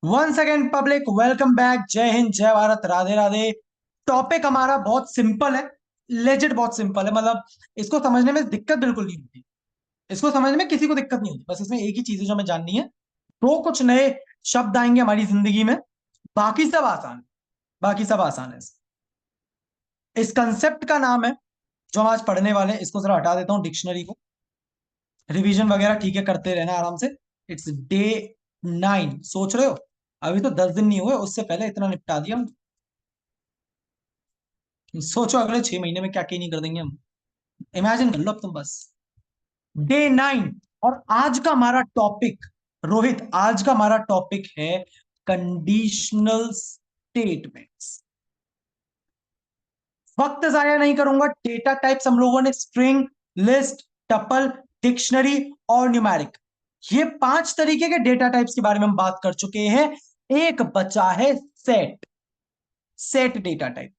One second public, welcome back. जय हिंद, जय Bharat, Radhe Radhe. Topic हमारा बहुत सिंपल है, लेजिट बहुत सिंपल है। मतलब इसको समझने में दिक्कत बिल्कुल नहीं होती। इसको समझने में किसी को दिक्कत नहीं होती। बस इसमें एक ही चीज है जो हमें जाननी है। तो कुछ नए शब्द आएंगे हमारी जिंदगी में, बाकी सब आसान है। बाकी सब आसान है। इस कंसेप्ट का नाम है, जो हम आज पढ़ने वाले हैं, इसको जरा हटा देता हूं डिक्शनरी को। रिवीजन वगैरह ठीक है, करते रहना आराम से। It's day 9। सोच रहे हो अभी तो 10 दिन नहीं हुए, उससे पहले इतना निपटा दिया हम। सोचो अगले 6 महीने में क्या क्या नहीं कर देंगे हम। इमेजिन कर लो अब तुम बस। डे 9। और आज का हमारा टॉपिक, रोहित, आज का हमारा टॉपिक है कंडीशनल स्टेटमेंट्स। वक्त जाया नहीं करूंगा। डेटा टाइप्स हम लोगों ने स्ट्रिंग, लिस्ट, टपल, डिक्शनरी और न्यूमेरिक, ये 5 तरीके के डेटा टाइप्स के बारे में हम बात कर चुके हैं। एक बचा है सेट। सेट डेटा टाइप,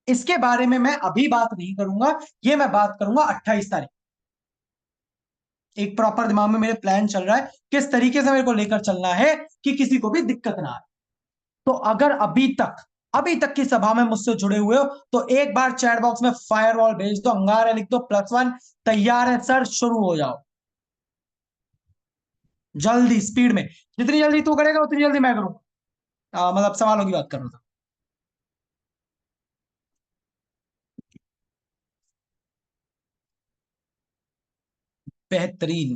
इसके बारे में मैं अभी बात नहीं करूंगा। ये मैं बात करूंगा 28 तारीख। एक प्रॉपर दिमाग में मेरे प्लान चल रहा है किस तरीके से मेरे को लेकर चलना है कि किसी को भी दिक्कत ना आए। तो अगर अभी तक की सभा में मुझसे जुड़े हुए हो तो एक बार चैट बॉक्स में फायरवॉल भेज दो, अंगारा लिख दो, +1। तैयार है सर, शुरू हो जाओ। जल्दी, स्पीड में। जितनी जल्दी तू करेगा उतनी जल्दी मैं करूंगा। मतलब सवालों की बात कर रहा था। बेहतरीन।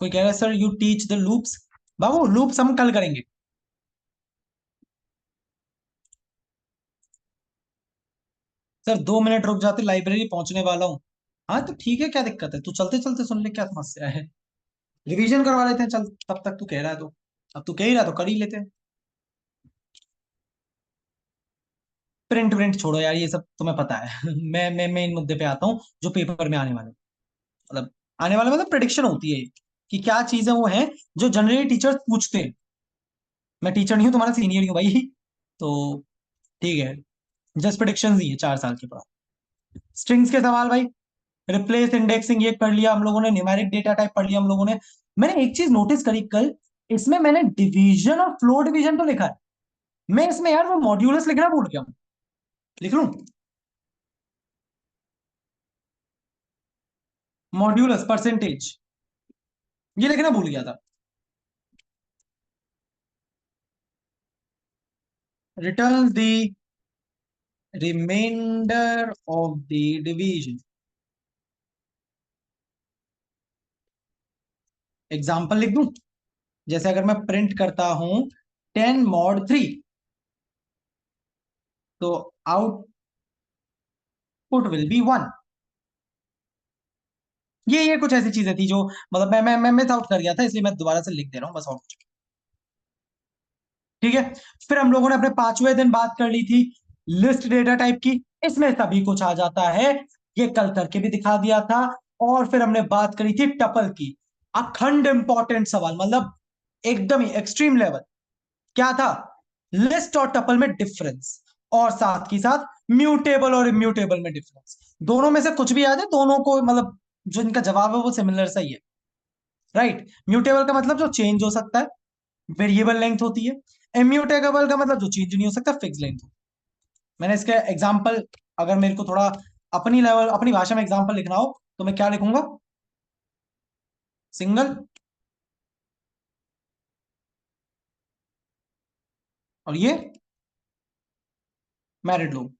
कोई कह रहा है sir you teach the loops. Babu loops हम कल करेंगे। सर 2 मिनट रुक जाते, लाइब्रेरी पहुंचने वाला हूँ। हाँ तो ठीक है, क्या दिक्कत है, तू चलते चलते सुन ले, क्या समस्या है। रिवीजन करवा लेते हैं, चल तब तक तू कह रहा है तो। अब तू कह ही रहा तो कर ही लेते हैं। प्रिंट प्रिंट छोड़ो यार, ये सब तुम्हें पता है। मैं मेन मुद्दे पे आता हूँ, जो पेपर में आने वाले, मतलब आने वाले मतलब प्रिडिक्शन होती है कि क्या चीजें वो हैं जो जनरली टीचर्स पूछते हैं। मैं टीचर नहीं हूँ, तुम्हारा सीनियर ही हूँ भाई। तो ठीक है, जस्ट प्रिडिक्शन ही है 4 साल के बाद। स्ट्रिंग्स के सवाल भाई, रिप्लेस, इंडेक्सिंग, ये पढ़ लिया हम लोगों ने। न्यूमेरिक डेटा टाइप पढ़ लिया हम लोगों ने। मैंने एक चीज नोटिस करी कल, इसमें मैंने डिवीजन और फ्लो डिवीजन तो लिखा है। मैं इसमें यार वो मॉड्यूलस लिखना भूल गया हूँ। लिख लूं? मॉड्यूलस, परसेंटेज, ये लिखना भूल गया था। Return the reminder of the division. Example लिख दूं? जैसे अगर मैं प्रिंट करता हूं 10 mod 3, तो आउटपुट विल बी 1। ये कुछ ऐसी चीजें थी जो, मतलब मैं मिस आउट कर गया था, इसलिए मैं दोबारा से लिख दे रहा हूँ बस, और कुछ। ठीक है। फिर हम लोगों ने अपने 5वें दिन बात कर ली थी लिस्ट डेटा टाइप की। इसमें सभी कुछ आ जाता है, ये कल करके भी दिखा दिया था। और फिर हमने बात करी थी टपल की। अखंड इंपॉर्टेंट सवाल, मतलब एकदम ही एक्सट्रीम लेवल। क्या था? लिस्ट और टपल में डिफरेंस, और साथ ही साथ म्यूटेबल और इम्यूटेबल में डिफरेंस। दोनों में से कुछ भी आ जाए, दोनों को मतलब जो इनका जवाब है वो सिमिलर सा ही है। राइट। म्यूटेबल का मतलब जो चेंज हो सकता है, वेरिएबल लेंथ होती है। इम्यूटेबल का मतलब जो चेंज नहीं हो सकता, फिक्स लेंथ। मैंने इसके एग्जांपल, अगर मेरे को थोड़ा अपनी लेवल, अपनी भाषा में एग्जांपल लिखना हो तो मैं क्या लिखूंगा? सिंगल, और ये मैरिड लोग।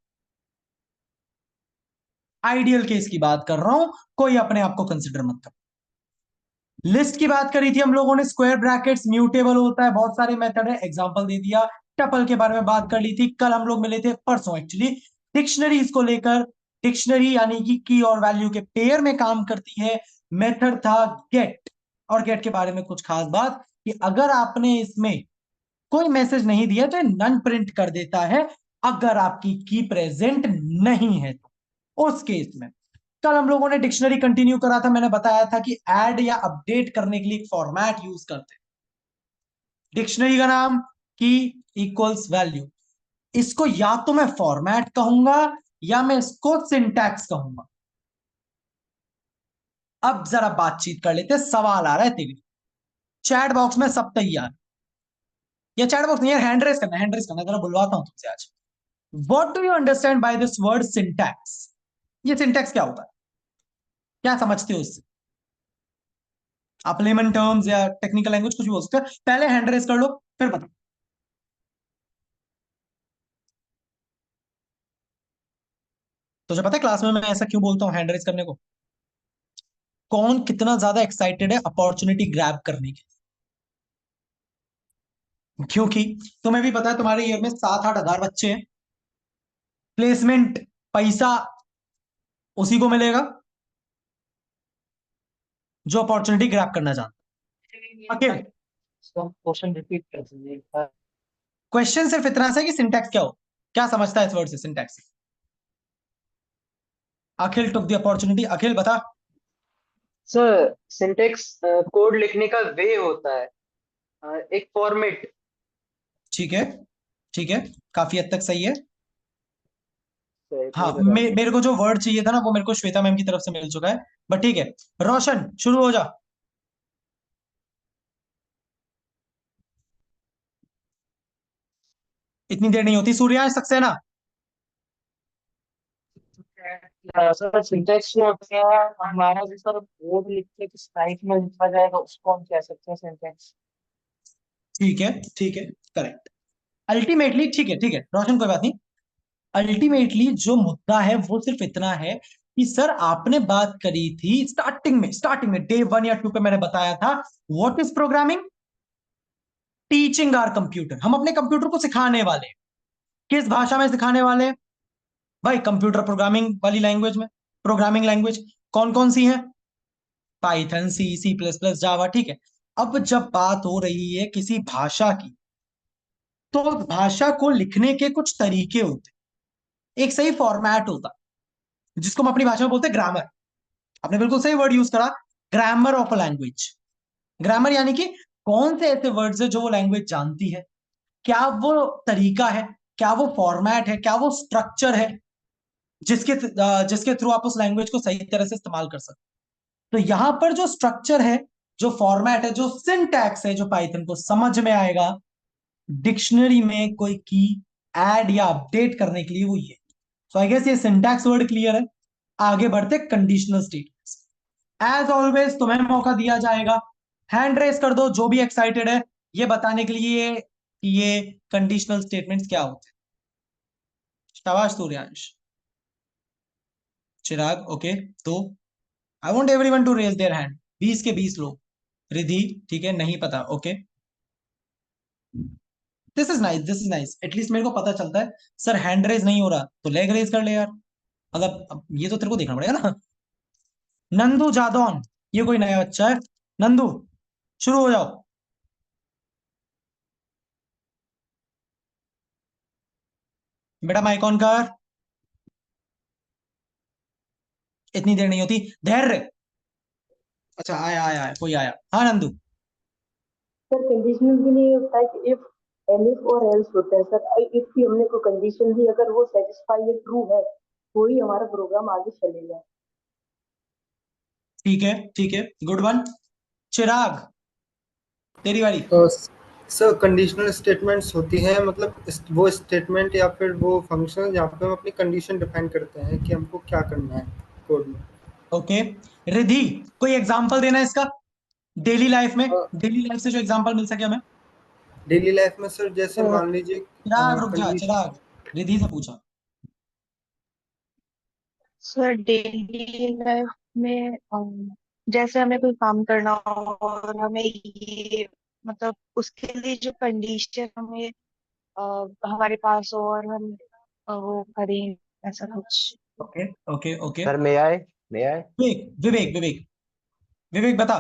आइडियल केस की बात कर रहा हूं, कोई अपने आप को कंसिडर मत कर। लिस्ट की बात करी थी हम लोगों ने, स्क्वायर ब्रैकेट्स, म्यूटेबल होता है, बहुत सारे मेथड है, एग्जांपल दे दिया। टपल के बारे में बात कर ली थी, कल हम लोग मिले थे, परसों एक्चुअली, डिक्शनरीज को लेकर। डिक्शनरी यानी कि की और वैल्यू के पेयर में काम करती है। मेथड था गेट। और गेट के बारे में कुछ खास बात कि अगर आपने इसमें कोई मैसेज नहीं दिया तो नन प्रिंट कर देता है, अगर आपकी की प्रेजेंट नहीं है तो उस केस में। कल हम लोगों ने डिक्शनरी कंटिन्यू करा था, मैंने बताया था कि ऐड या अपडेट करने के लिए एक फॉर्मेट यूज करते हैं। डिक्शनरी का नाम की इक्वल्स वैल्यू। इसको या तो मैं फॉर्मेट कहूंगा या मैं इसको सिंटैक्स कहूंगा। अब जरा बातचीत कर लेते हैं, सवाल आ रहा है तेरे। चैट बॉक्स में सब तैयार, या चैट बॉक्स नहीं यार, हैंड रेस करना, हैंड रेस करना, जरा बुलवाता हूं तुमसे आज। What do you understand by this word syntax? ये सिंटैक्स क्या होता है, क्या समझते हो इससे? आप लेमन टर्म्स या टेक्निकल लैंग्वेज कुछ भी बोल सकते हो, पहले हैंड रेस कर लो फिर बताओ। तुझे पता है क्लास में मैं ऐसा क्यों बोलता हूँ हैंड रेस करने को? कौन कितना ज्यादा एक्साइटेड है अपॉर्चुनिटी ग्रैब करने के? क्योंकि तुम्हें भी पता है तुम्हारे ईयर में 7-8 हजार बच्चे हैं, प्लेसमेंट पैसा उसी को मिलेगा जो अपॉर्चुनिटी ग्रैब करना चाहता है। अकेले क्वेश्चन रिपीट कर दीजिए एक बार। क्वेश्चन सिर्फ इतना सा है कि सिंटैक्स क्या हो, क्या समझता है इस वर्ड से, syntax? Akhil took the opportunity, Akhil बता। सर सिंटेक्स कोड लिखने का वे होता है, एक फॉर्मेट। ठीक है, ठीक है, काफी हद तक सही है। सर हाँ, इतनी बता दी। मेरे को जो वर्ड चाहिए था ना वो मेरे को श्वेता मैम की तरफ से मिल चुका है, बट ठीक है। रोशन शुरू हो जा। इतनी देर नहीं होती, सूर्यांश सक्सेना। सर सिंटेक्स में होता है हमारा जो सर कोड लिखते किस टाइप में लिखा जाएगा उसको हम कह सकते हैं सिंटेक्स। ठीक है, ठीक है, करेक्ट। अल्टीमेटली ठीक है, ठीक है रोशन, कोई बात नहीं। अल्टीमेटली जो मुद्दा है वो सिर्फ इतना है कि सर आपने बात करी थी स्टार्टिंग में डे 1 या 2 पे मैंने बताया था, what is programming? Teaching are computer, हम अपने कंप्यूटर को सिखाने वाले हैं। किस भाषा में सिखाने वाले हैं? भाई कंप्यूटर प्रोग्रामिंग वाली लैंग्वेज में। प्रोग्रामिंग लैंग्वेज कौन कौन सी है? पाइथन, C++, जावा, ठीक है। अब जब बात हो रही है किसी भाषा की, तो भाषा को लिखने के कुछ तरीके होते हैं, एक सही फॉर्मेट होता है जिसको हम अपनी भाषा में बोलते हैं ग्रामर। आपने बिल्कुल सही वर्ड यूज करा, grammar of a language. Grammar यानी कि कौन से ऐसे वर्ड्स है जो वो लैंग्वेज जानती है, क्या वो तरीका है, क्या वो फॉर्मेट है, क्या वो स्ट्रक्चर है जिसके थ्रू आप उस लैंग्वेज को सही तरह से इस्तेमाल कर सकते। तो यहां पर जो स्ट्रक्चर है, जो फॉर्मेट है, जो सिंटैक्स है, जो पाइथन को समझ में आएगा डिक्शनरी में कोई की ऐड या अपडेट करने के लिए, वो ये। सो आई गेस ये सिंटैक्स वर्ड क्लियर है। आगे बढ़ते कंडीशनल स्टेटमेंट्स। एज ऑलवेज तुम्हें मौका दिया जाएगा, हैंड रेस कर दो जो भी एक्साइटेड है ये बताने के लिए कि ये कंडीशनल स्टेटमेंट्स क्या होते हैं। शाबाश सूर्यांश। चिराग ओके। तो I want everyone to raise their hand, 20 के 20 लोग। रिधि ठीक है, नहीं पता, okay. This is nice, this is nice, at least मेरे को पता चलता है। सर हैंड रेज नहीं हो रहा तो लेग रेज कर ले यार, मतलब अब ये तो तेरे को देखना पड़ेगा ना। नंदू जादौन, ये कोई नया बच्चा है? नंदू शुरू हो जाओ। बेटा माइक ऑन कर, इतनी देर नहीं होती, धैर्य। अच्छा आया आया आया, कोई आया, हाँ नंदू। सर कंडीशनल भी नहीं होता है कि इफ एलिफ और एल्स होता है सर। इफ की हमने कोई कंडीशन दी, अगर वो सेटिस्फाई या ट्रू है तो ही हमारा प्रोग्राम आगे चलेगा। ठीक है, ठीक है, गुड वन। चिराग तेरी बारी। सर कंडीशनल स्टेटमेंट्स होती हैं, मतलब वो स्टेटमेंट या फिर वो फंक्शन जहाँ पे हम अपनी कंडीशन डिफाइन करते हैं कि हमको क्या करना है कोड में। ओके, रिधि कोई एग्जांपल देना है इसका, डेली लाइफ में, और डेली लाइफ से जो एग्जांपल मिल सके हमें। डेली लाइफ में सर जैसे सर मान लीजिए चिराग रुक जा, कंडीशन। चिराग रिधि से पूछा। सर डेली लाइफ में जैसे हमें कोई काम करना हो और हमें ये मतलब उसके लिए जो कंडीशन हमें हमारे पास हो और हम वो करें, ऐसा कुछ। Okay, okay, okay. सर मे आए मे आए। विवेक विवेक विवेक, विवेक बता।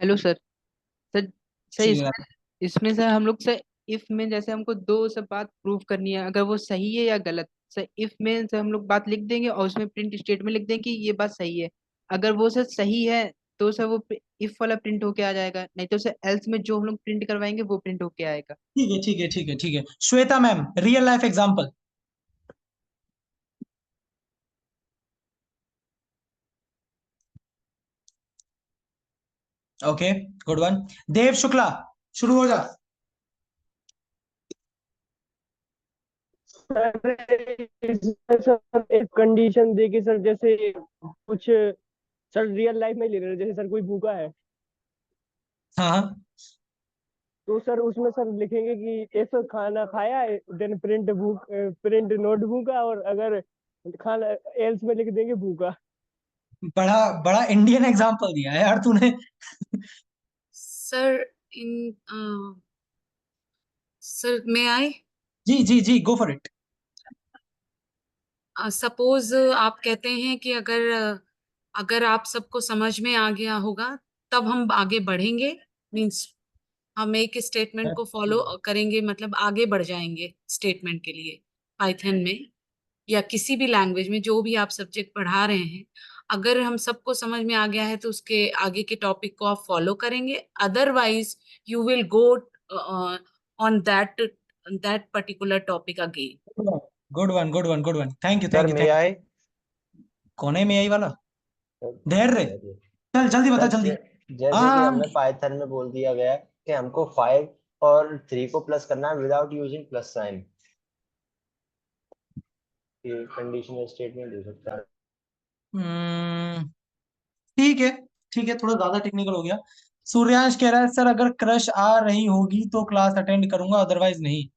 Hello sir. Sir sir Shri इसमें इसमें सर हम लोग सर इफ में जैसे हमको दो सब बात प्रूव करनी है, अगर वो सही है या गलत। सर इफ में सर हम लोग बात लिख देंगे और उसमें प्रिंट स्टेटमेंट लिख देंगे कि ये बात सही है। अगर वो सर सही है तो सर वो इफ वाला प्रिंट होके आ जाएगा, नहीं तो सर एल्स में जो हम लोग प्रिंट करवाएंगे वो प्रिंट होके आएगा। ठीक है, ठीक है, ठीक है, ठीक है, Shweta ma'am real life example. Okay, good one. Dev Shukla, शुरू हो जा। सर सर एक कंडीशन दे के सर, जैसे कुछ सर रियल लाइफ में ले रहे हैं, जैसे सर कोई भूखा है हाँ हाँ। तो सर उसमें सर लिखेंगे कि इफ खाना खाया देन प्रिंट नोट भूखा, और अगर खाना एल्स में लिख देंगे भूखा। बड़ा बड़ा इंडियन एग्जाम्पल दिया है यार तूने। Sir in sir may I जी जी जी, गो फॉर इट। सपोज आप कहते हैं कि अगर आप सबको समझ में आ गया होगा तब हम आगे बढ़ेंगे, मींस हम एक स्टेटमेंट को फॉलो करेंगे, मतलब आगे बढ़ जाएंगे स्टेटमेंट के लिए पाइथन में या किसी भी लैंग्वेज में जो भी आप सब्जेक्ट पढ़ा रहे हैं। अगर हम सबको समझ में आ गया है तो उसके आगे के टॉपिक को आप फॉलो करेंगे, otherwise you will go on that that particular topic again. Good one good one good one, thank you sir thank you may thank I. You. कौन है में आई वाला? धैर्य, चल जल्दी बता सर जल्दी। जैसे कि हाँ हमें पाइथन में बोल दिया गया है कि हमको 5 और 3 को प्लस करना है विदाउट यूजिंग प्लस साइन, ये कंडीशनल स्टेटमेंट हो सकता है। हम्म, ठीक है ठीक है, थोड़ा ज्यादा टेक्निकल हो गया। सूर्यांश कह रहा है सर अगर क्रश आ रही होगी तो क्लास अटेंड करूंगा, अदरवाइज नहीं।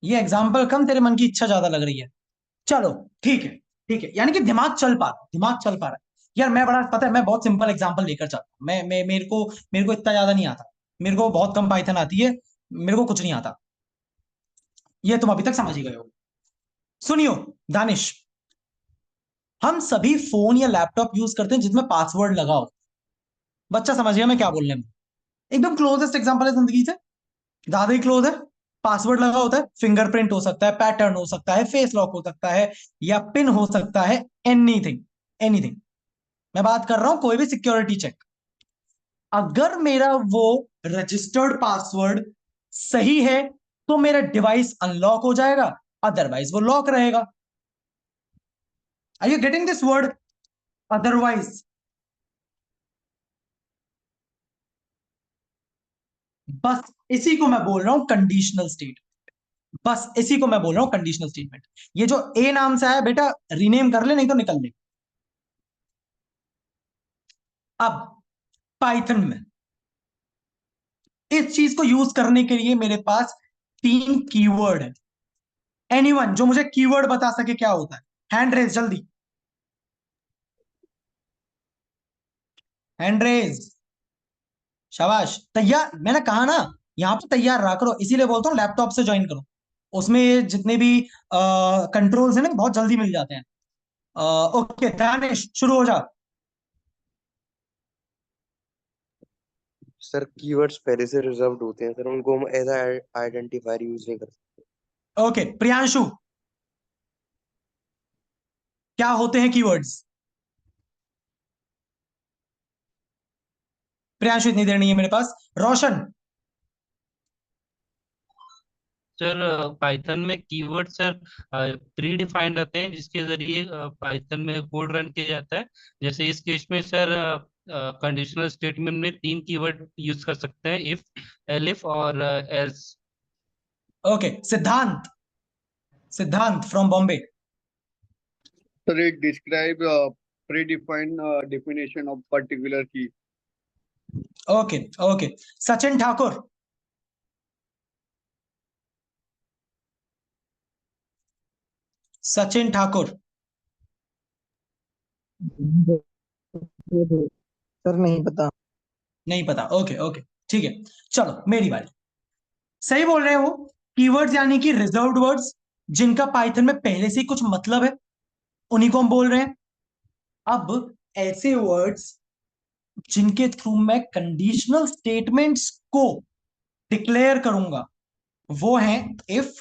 ये एग्जाम्पल कम, तेरे मन की इच्छा ज्यादा लग रही है। चलो ठीक है ठीक है, यानी कि दिमाग चल पा रहा है, दिमाग चल पा रहा है। यार मैं बड़ा, पता है मैं बहुत सिंपल एग्जांपल लेकर चलता हूँ। मैं मेरे को इतना ज्यादा नहीं आता। मेरे को बहुत कम पाइथन आती है। मेरे को कुछ नहीं आता। ये तुम अभी तक समझ ही गए हो। सुनियो दानिश, हम सभी फोन या लैपटॉप यूज करते हैं जिसमें पासवर्ड लगा हो। बच्चा समझ गया मैं क्या बोलने में। एकदम क्लोजेस्ट एग्जांपल है जिंदगी से, ज्यादा ही क्लोज है। पासवर्ड लगा होता है, फिंगरप्रिंट हो सकता है, पैटर्न हो सकता है, फेस लॉक हो सकता है, या पिन हो सकता है। Anything, anything. मैं बात कर रहा हूं कोई भी सिक्योरिटी चेक। अगर मेरा वो रजिस्टर्ड पासवर्ड सही है तो मेरा डिवाइस अनलॉक हो जाएगा, अदरवाइज वो लॉक रहेगा। Are you getting this word? Otherwise. बस इसी को मैं बोल रहा हूं कंडीशनल स्टेट। बस इसी को मैं बोल रहा हूं कंडीशनल स्टेटमेंट। ये जो ए नाम से आया बेटा, रीनेम कर ले नहीं तो निकल ले। अब पाइथन में इस चीज को यूज करने के लिए मेरे पास 3 कीवर्ड है। एनीवन जो मुझे कीवर्ड बता सके क्या होता है, हैंड रेज जल्दी। Hand raise. शाबाश, तैयार। मैंने कहा ना यहां पर तैयार रहा करो, इसीलिए बोलता हूँ लैपटॉप से ज्वाइन करो। उसमें ये जितने भी कंट्रोल्स हैं ना बहुत जल्दी मिल जाते हैं। ओके दानिश, शुरू हो जा। सर कीवर्ड्स पहले से रिजर्व्ड होते हैं सर, उनको हम एज आइडेंटिफायर यूज नहीं करते। ओके प्रियांशु, क्या होते हैं कीवर्ड्स? प्रियांशु इतनी देर नहीं है मेरे पास। रोशन। सर पाइथन में कीवर्ड सर प्री डिफाइंड रहते हैं जिसके जरिए पाइथन में कोड रन किया जाता है। जैसे इस केस में सर कंडीशनल स्टेटमेंट में 3 कीवर्ड यूज कर सकते हैं, इफ, एलिफ और एल्स। ओके सिद्धांत, सिद्धांत from Bombay. Sir, it describe predefined definition of particular key. Okay okay, Sachin Thakur. Sachin Thakur. Sir नहीं पता। नहीं पता, ओके ओके ठीक है। चलो मेरी बारी। सही बोल रहे हो। कीवर्ड्स यानी कि रिजर्व्ड वर्ड्स जिनका पाइथन में पहले से ही कुछ मतलब है, उन्हीं को हम बोल रहे हैं। अब ऐसे वर्ड्स जिनके थ्रू मैं कंडीशनल स्टेटमेंट्स को डिक्लेयर करूंगा वो हैं इफ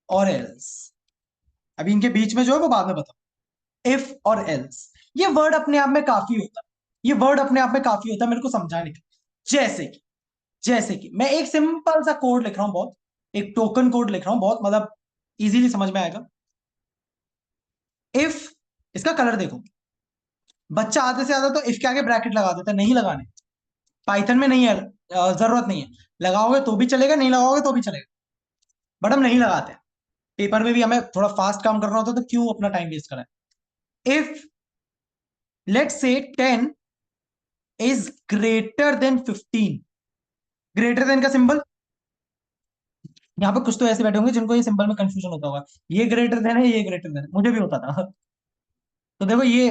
और एल्स। अभी इनके बीच में जो है वो बाद में बताओ। इफ और एल्स, ये वर्ड अपने आप में काफी होता है। ये वर्ड अपने आप में काफी होता है मेरे को समझाने के। जैसे कि मैं एक सिंपल सा कोड लिख रहा हूं, बहुत एक टोकन कोड लिख रहा हूं, बहुत मतलब इजीली समझ में आएगा। इफ, इसका कलर देखो, बच्चा आधे से ज्यादा तो इफ के आगे ब्रैकेट लगा देता है, नहीं लगाने। पाइथन में नहीं है, जरूरत नहीं है। लगाओगे तो भी चलेगा, नहीं लगाओगे तो भी चलेगा, बट हम नहीं लगाते। पेपर में भी हमें थोड़ा फास्ट काम करना होता है, तो क्यों अपना टाइम वेस्ट करें। If let's say 10 is greater than 15, greater than का सिंबल, यहाँ पे कुछ तो ऐसे बैठे होंगे जिनको ये सिंबल में कंफ्यूजन होता होगा, ये ग्रेटर देन है, ये ग्रेटर देन है, मुझे भी होता था। तो देखो ये,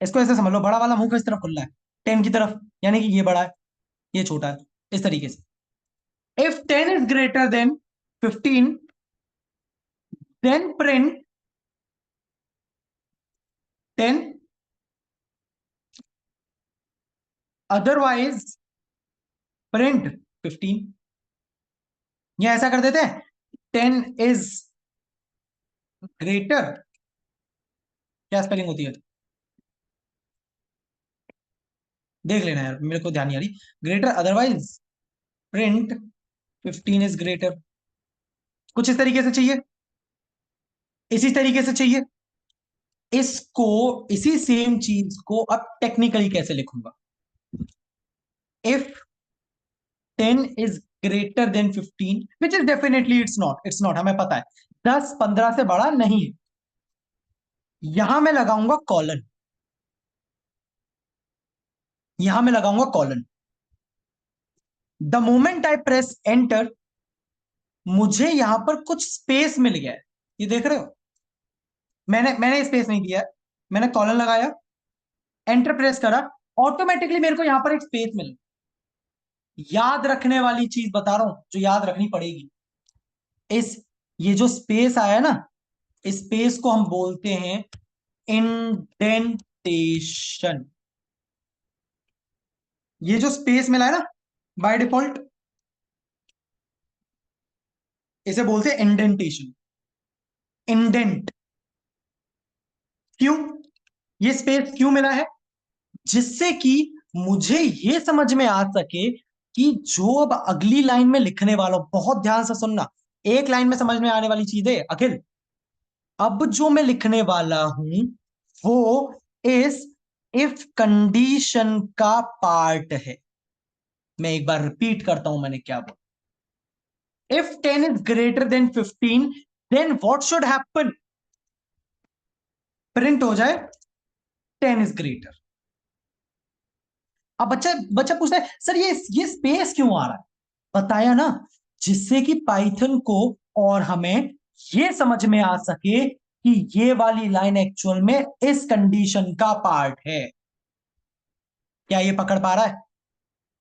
इसको ऐसे समझ लो, बड़ा वाला मुंह किस तरफ खुल रहा है, 10 की तरफ, यानी कि ये बड़ा है, ये छोटा है, इस तरीके से। If 10 is greater than 15, then print 10, otherwise print 15। या ऐसा कर देते हैं, 10 इज ग्रेटर, क्या स्पेलिंग होती है, देख लेना यार, मेरे को ध्यान नहीं आ रही। Greater otherwise print 15 is greater, कुछ इस तरीके से चाहिए, इसी तरीके से चाहिए। इसको, इसी सेम चीज को अब टेक्निकली कैसे लिखूंगा, if 10 is greater than 15, which is definitely it's not, हमें पता है 10 15 से बड़ा नहीं है। यहां मैं लगाऊंगा कॉलन, यहां मैं लगाऊंगा colon. The moment I press enter, मुझे यहां पर कुछ स्पेस मिल गया है, ये देख रहे हो, मैंने स्पेस नहीं दिया है, मैंने कॉलन लगाया, एंटर प्रेस करा, ऑटोमेटिकली मेरे को यहां पर एक स्पेस मिल। याद रखने वाली चीज बता रहा हूं जो याद रखनी पड़ेगी, इस, ये जो स्पेस आया ना, इस स्पेस को हम बोलते हैं इंडेंटेशन। ये जो स्पेस मिला है ना बाय डिफॉल्ट, इसे बोलते हैं इंडेंटेशन, इंडेंट। क्यों, ये स्पेस क्यों मिला है, जिससे कि मुझे ये समझ में आ सके कि जो अब अगली लाइन में लिखने वाला हूं, बहुत ध्यान से सुनना, एक लाइन में समझ में आने वाली चीज है अखिल, अब जो मैं लिखने वाला हूं वो इस इफ कंडीशन का पार्ट है। मैं एक बार रिपीट करता हूं मैंने क्या बोला, if 10 is greater than 15, then what should happen, print हो जाए 10 इज ग्रेटर। अब बच्चा बच्चा पूछता है सर ये स्पेस क्यों आ रहा है, बताया ना, जिससे कि पाइथन को और हमें ये समझ में आ सके कि ये वाली लाइन एक्चुअल में इस कंडीशन का पार्ट है। क्या ये पकड़ पा रहा है,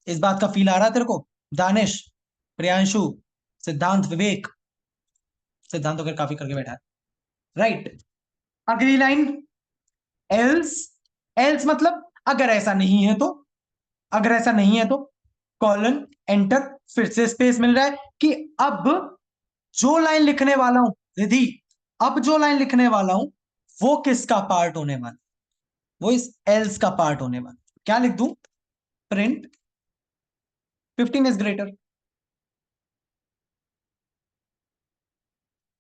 इस बात का फील आ रहा है तेरे को, दानिश, प्रियांशु, सिद्धांत, विवेक, सिद्धांत तो खैर काफी करके बैठा है, राइट। अगली लाइन, एल्स, एल्स मतलब अगर ऐसा नहीं है तो, अगर ऐसा नहीं है तो कॉलन एंटर, फिर से स्पेस मिल रहा है कि अब जो लाइन लिखने वाला हूं, रिधि, अब जो लाइन लिखने वाला हूं वो किसका पार्ट होने वाला, वो इस एल्स का पार्ट होने वाला। क्या लिख दूं, प्रिंट 15 इज ग्रेटर।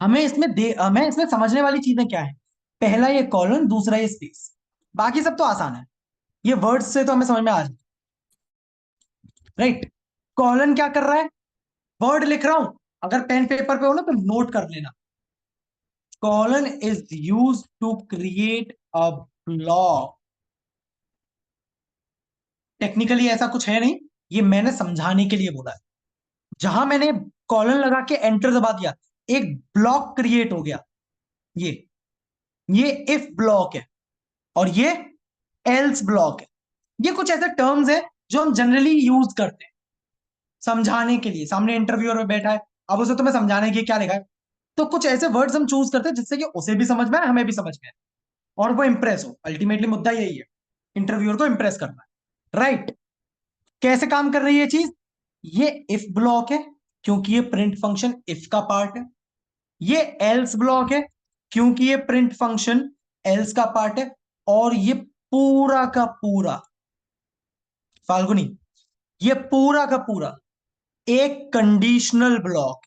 हमें इसमें समझने वाली चीजें क्या है, पहला ये कॉलन, दूसरा ये स्पेस, बाकी सब तो आसान है, ये वर्ड्स से तो हमें समझ में आ जाए, राइट। कॉलन क्या कर रहा है, वर्ड लिख रहा हूं, अगर पेन पेपर पे हो ना तो नोट कर लेना, colon is use to create a block. Technically ऐसा कुछ है नहीं, ये मैंने समझाने के लिए बोला है। जहां मैंने कॉलन लगा के एंटर दबा दिया, एक ब्लॉक क्रिएट हो गया, ये इफ ब्लॉक है और ये एल्स ब्लॉक है। ये कुछ ऐसे टर्म्स है जो हम जनरली यूज करते हैं समझाने के लिए। सामने इंटरव्यूअर में बैठा है, अब उसे तुम्हें समझाने के क्या लिखा है, तो कुछ ऐसे वर्ड्स हम चूज करते हैं जिससे कि उसे भी समझ में आए, हमें भी समझ में आए, और वो इंप्रेस हो। अल्टीमेटली मुद्दा यही है, इंटरव्यूअर को इंप्रेस करना है, राइट। कैसे काम कर रही है ये चीज, ये इफ ब्लॉक है क्योंकि ये प्रिंट फंक्शन इफ का पार्ट है, ये एल्स ब्लॉक है क्योंकि ये प्रिंट फंक्शन एल्स का पार्ट है, और ये पूरा का पूरा, फाल्गुनी, ये पूरा का पूरा एक कंडीशनल ब्लॉक,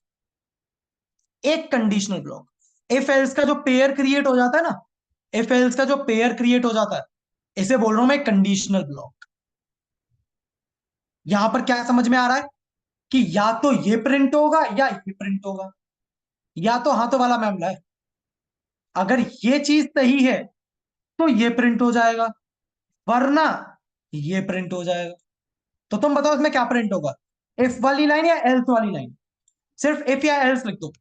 एक कंडीशनल ब्लॉक। इफ एल्स का जो पेयर क्रिएट हो जाता है ना, इफ एल्स का जो पेयर क्रिएट हो जाता है, इसे बोल रहा हूं मैं कंडीशनल ब्लॉक। यहां पर क्या समझ में आ रहा है कि या तो ये प्रिंट होगा या ये प्रिंट होगा, या तो हाथों वाला मामला है। अगर ये चीज सही है तो ये प्रिंट हो जाएगा, वरना ये प्रिंट हो जाएगा। तो तुम बताओ इसमें क्या प्रिंट होगा, इफ वाली लाइन या एल्स वाली लाइन? सिर्फ इफ या एल्स लिख दो,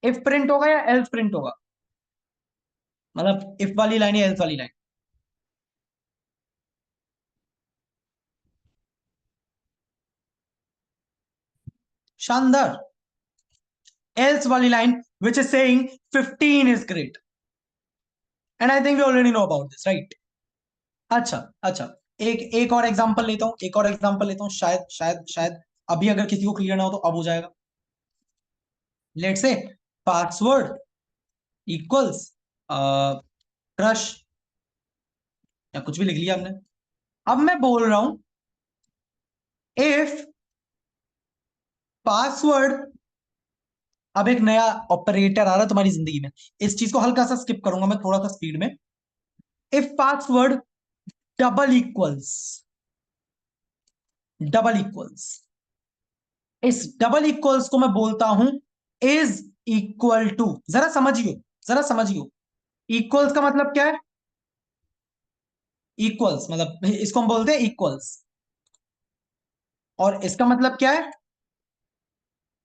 इफ प्रिंट होगा या एल्स प्रिंट होगा, मतलब इफ वाली लाइन या एल्स वाली लाइन। शानदार, एल्स वाली line which is saying 15 is great, and I think we already know about this, right? अच्छा अच्छा, एक और एग्जांपल लेता हूं, एक और एग्जांपल लेता हूं, शायद शायद शायद अभी अगर किसी को क्लियर ना हो तो अब हो जाएगा। Let's say password equals crush, या कुछ भी लिख लिया हमने। अब मैं बोल रहा हूं इफ पासवर्ड, अब एक नया ऑपरेटर आ रहा है तुम्हारी जिंदगी में, इस चीज को हल्का सा स्किप करूंगा मैं थोड़ा सा स्पीड में। If password double equals, double equals, इस डबल इक्वल्स को मैं बोलता हूं इज इक्वल टू, जरा समझियो, जरा समझियो, इक्वल्स का मतलब क्या है? इक्वल्स मतलब इसको हम बोलते हैं इक्वल्स, और इसका मतलब क्या है?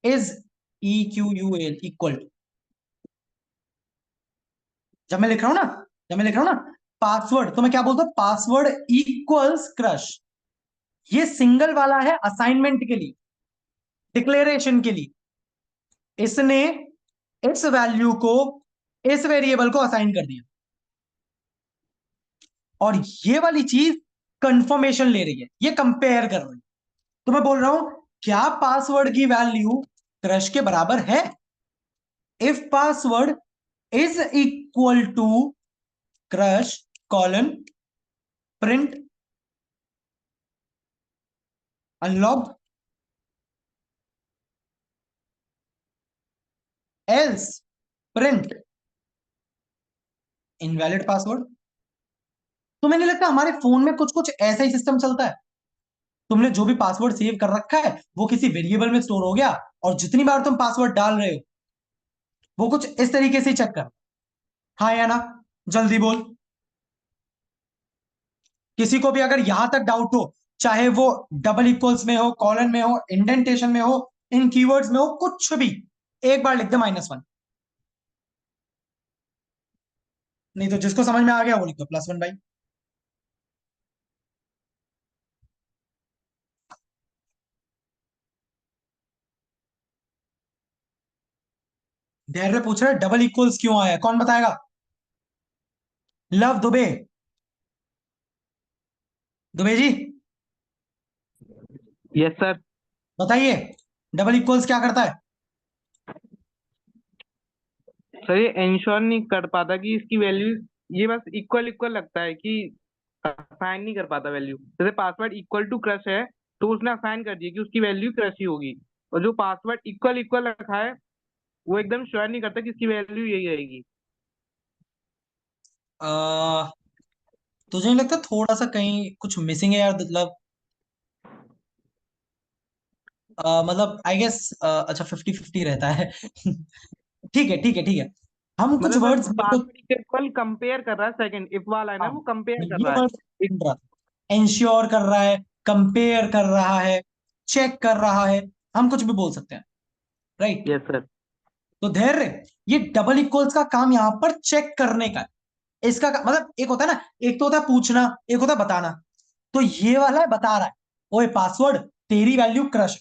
Is, EQUAL, equal to. जब मैं लिख रहा हूं ना, जब मैं लिख रहा हूं ना पासवर्ड, तो मैं क्या बोलता हूं? Password equals crush. ये सिंगल वाला है असाइनमेंट के लिए, डिक्लेरेशन के लिए। इसने इस वैल्यू को इस वेरिएबल को असाइन कर दिया, और ये वाली चीज कंफर्मेशन ले रही है, ये कंपेयर कर रही है। तो मैं बोल रहा हूं क्या पासवर्ड की वैल्यू क्रश के बराबर है? If password is equal to crush colon print unlocked, else print invalid password. तो मैंने लगता है हमारे फोन में कुछ कुछ ऐसा ही सिस्टम चलता है, तुमने जो भी पासवर्ड सेव कर रखा है वो किसी वेरिएबल में स्टोर हो गया, और जितनी बार तुम पासवर्ड डाल रहे हो वो कुछ इस तरीके से चेक कर, हाँ या ना, जल्दी बोल। किसी को भी अगर यहां तक डाउट हो, चाहे वो डबल इक्वल्स में हो, कॉलन में हो, इंडेंटेशन में हो, इन कीवर्ड्स में हो, कुछ भी, एक बार लिख दे -1। नहीं तो जिसको समझ में आ गया वो लिख दो +1 भाई। धैर्य पूछ रहे डबल इक्वल्स क्यों आया, कौन बताएगा? Love Dubey, Dubey ji yes sir. बताइए डबल इक्वल्स क्या करता है? सर ये इंश्योर नहीं कर पाता कि इसकी वैल्यू, ये बस इक्वल इक्वल लगता है कि असाइन नहीं कर पाता वैल्यू। जैसे पासवर्ड इक्वल टू क्रश है तो उसने असाइन कर दिया कि उसकी वैल्यू क्रश ही होगी, और जो पासवर्ड इक्वल इक्वल रखा है वो एकदम श्योर नहीं करता कि इसकी वैल्यू यही रहेगी। तुझे नहीं लगता थोड़ा सा कहीं कुछ मिसिंग है यार? मतलब आई गेस अच्छा 50-50 रहता है। ठीक है ठीक है ठीक है, हम कुछ मतलब words sir password equal compare कर रहा है, सेकंड इफ वाला है ना, हाँ, वो कंपेयर कर ये रहा है। वर्ड ढूंढ रहा था, इंश्योर कर रहा है, कंपेयर कर रहा है, चेक कर रहा है, हम कुछ भी बोल सकते हैं, राइट? Yes sir. तो धैर्य, ये डबल इक्वल्स का काम यहां पर चेक करने का है। इसका मतलब एक होता है ना, एक तो होता है पूछना, एक होता है बताना। तो ये वाला है बता रहा है ओए पासवर्ड तेरी वैल्यू क्रश है।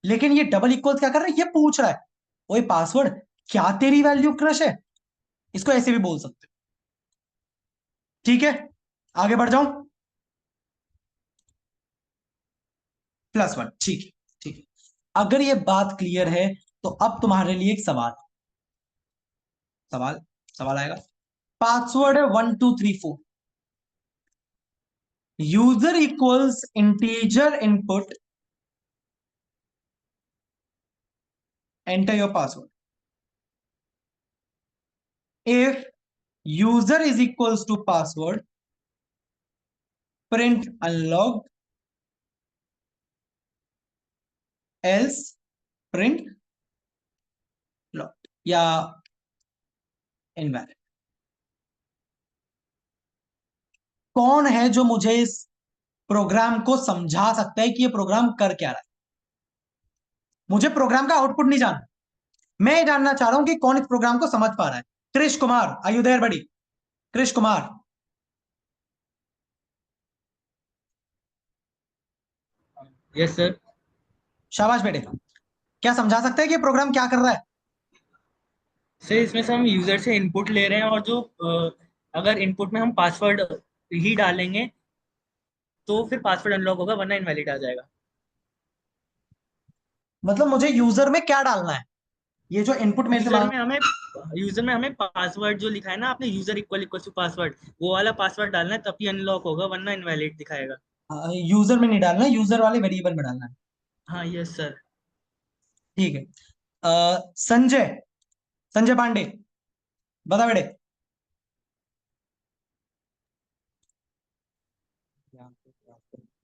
लेकिन ये डबल इक्वल्स क्या कर रहा है? ये पूछ रहा है ओए पासवर्ड क्या तेरी वैल्यू क्रश है? इसको ऐसे भी बोल सकते हो, ठीक है? आगे बढ़ जाऊं, +1, ठीक है ठीक है। अगर ये बात क्लियर है तो अब तुम्हारे लिए एक सवाल, सवाल सवाल आएगा। पासवर्ड है 1234, user equals integer input, enter your password. If user is equals to password, print unlocked, else print float या इनवैलिड। कौन है जो मुझे इस प्रोग्राम को समझा सकता है कि ये प्रोग्राम कर क्या रहा है? मुझे प्रोग्राम का आउटपुट नहीं जानना, मैं ये जानना चाह रहा हूं कि कौन इस प्रोग्राम को समझ पा रहा है। Krish Kumar, are you there buddy? Krish Kumar, yes sir. शाबाश बेटे। क्या समझा सकते हैं कि ये प्रोग्राम क्या कर रहा है? सर इसमें से हम यूजर से इनपुट ले रहे हैं और जो अगर इनपुट में हम पासवर्ड ही डालेंगे तो फिर पासवर्ड अनलॉक होगा, वरना इनवैलिड आ जाएगा। मतलब मुझे यूजर में क्या डालना है? ये जो इनपुट मेरे से मांग यूजर में हमें पासवर्ड जो लिखा है ना आपने, user equal equal to password, वो वाला पासवर्ड डालना है, तभी अनलॉक होगा, वरना इनवैलिड दिखाएगा। यूजर में नहीं डालना, यूजर वाले वेरिएबल में डालना है। हाँ यस सर। ठीक है। संजय, संजय पांडे, बता बेटे।